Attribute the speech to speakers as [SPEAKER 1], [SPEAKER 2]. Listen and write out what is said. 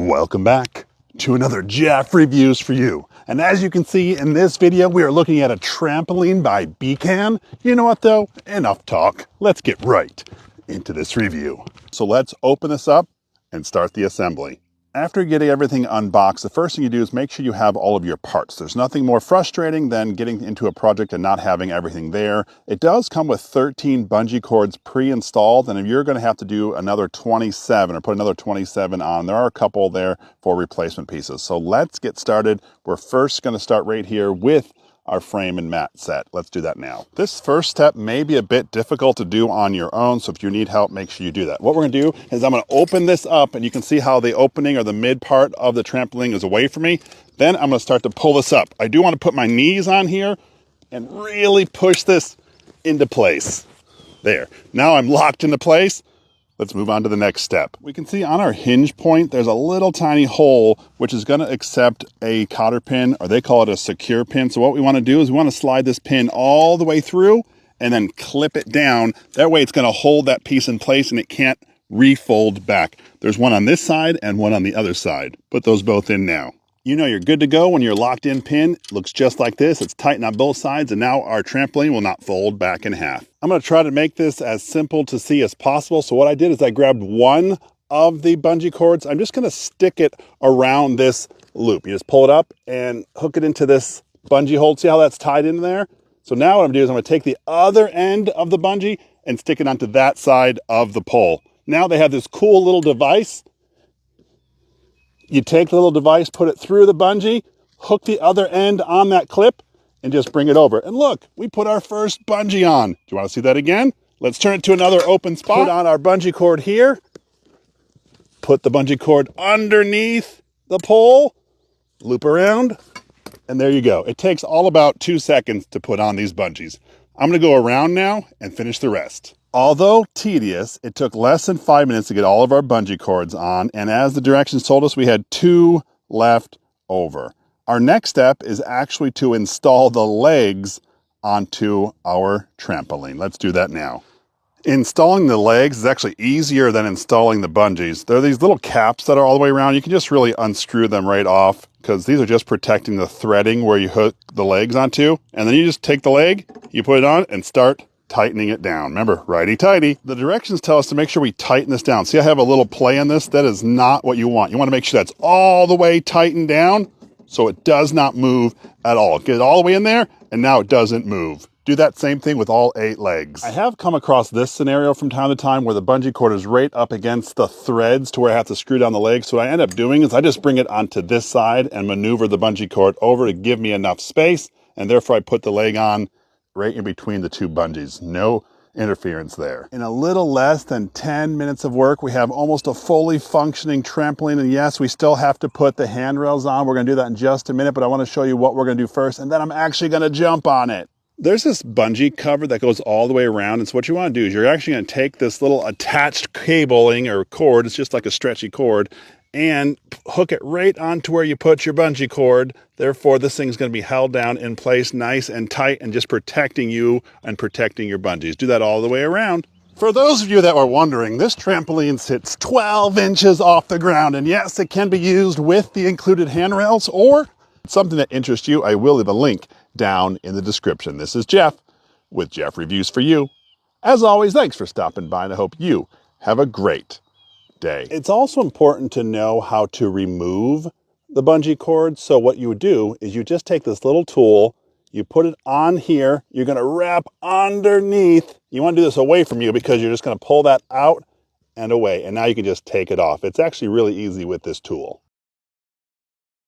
[SPEAKER 1] Welcome back to another Jeff Reviews for You. And as you can see in this video, we are looking at a trampoline by BCAN. You know what though? Enough talk. Let's get right into this review. So let's open this up and start the assembly. After getting everything unboxed, the first thing you do is make sure you have all of your parts. There's nothing more frustrating than getting into a project and not having everything there. It does come with 13 bungee cords pre-installed, and if you're going to have to do another 27 or put another 27 on, there are a couple there for replacement pieces. So let's get started. We're first going to start right here with our frame and mat set. Let's do that now. This first step may be a bit difficult to do on your own, so if you need help, make sure you do that. What we're gonna do is I'm gonna open this up, and you can see how the opening or the mid part of the trampoline is away from me. Then I'm gonna start to pull this up. I do wanna put my knees on here and really push this into place. There, now I'm locked into place. Let's move on to the next step. We can see on our hinge point, there's a little tiny hole, which is gonna accept a cotter pin, or they call it a secure pin. So what we wanna do is we wanna slide this pin all the way through and then clip it down. That way it's gonna hold that piece in place and it can't refold back. There's one on this side and one on the other side. Put those both in now. You know you're good to go when your locked in pin. It looks just like this. It's tightened on both sides, and now our trampoline will not fold back in half. I'm gonna try to make this as simple to see as possible. So what I did is I grabbed one of the bungee cords. I'm just gonna stick it around this loop. You just pull it up and hook it into this bungee hold. See how that's tied in there? So now what I'm gonna do is I'm gonna take the other end of the bungee and stick it onto that side of the pole. Now they have this cool little device. You take the little device, put it through the bungee, hook the other end on that clip, and just bring it over. And look, we put our first bungee on. Do you want to see that again? Let's turn it to another open spot. Put on our bungee cord here. Put the bungee cord underneath the pole, loop around, and there you go. It takes all about 2 seconds to put on these bungees. I'm gonna go around now and finish the rest. Although tedious, it took less than 5 minutes to get all of our bungee cords on, and as the directions told us, we had 2 left over. Our next step is actually to install the legs onto our trampoline. Let's do that now. Installing the legs is actually easier than installing the bungees. There are these little caps that are all the way around. You can just really unscrew them right off, because these are just protecting the threading where you hook the legs onto. And then you just take the leg, you put it on, and start tightening it down. Remember, righty-tighty. The directions tell us to make sure we tighten this down. See, I have a little play in this. That is not what you want. You want to make sure that's all the way tightened down so it does not move at all. Get it all the way in there, and now it doesn't move. Do that same thing with all 8 legs. I have come across this scenario from time to time where the bungee cord is right up against the threads to where I have to screw down the legs. So what I end up doing is I just bring it onto this side and maneuver the bungee cord over to give me enough space, and therefore I put the leg on right in between the 2 bungees. No interference there. In a little less than 10 minutes of work, we have almost a fully functioning trampoline. And yes, we still have to put the handrails on. We're gonna do that in just a minute, but I wanna show you what we're gonna do first, and then I'm actually gonna jump on it. There's this bungee cover that goes all the way around. And so what you wanna do is you're actually gonna take this little attached cabling or cord, it's just like a stretchy cord, and hook it right onto where you put your bungee cord. Therefore, this thing's gonna be held down in place nice and tight and just protecting you and protecting your bungees. Do that all the way around. For those of you that were wondering, this trampoline sits 12 inches off the ground. And yes, it can be used with the included handrails, or something that interests you, I will leave a link down in the description. This is Jeff with Jeff Reviews for You. As always, thanks for stopping by, and I hope you have a great day. It's also important to know how to remove the bungee cord. So what you would do is you just take this little tool, you put it on here, you're gonna wrap underneath. You wanna do this away from you because you're just gonna pull that out and away. And now you can just take it off. It's actually really easy with this tool.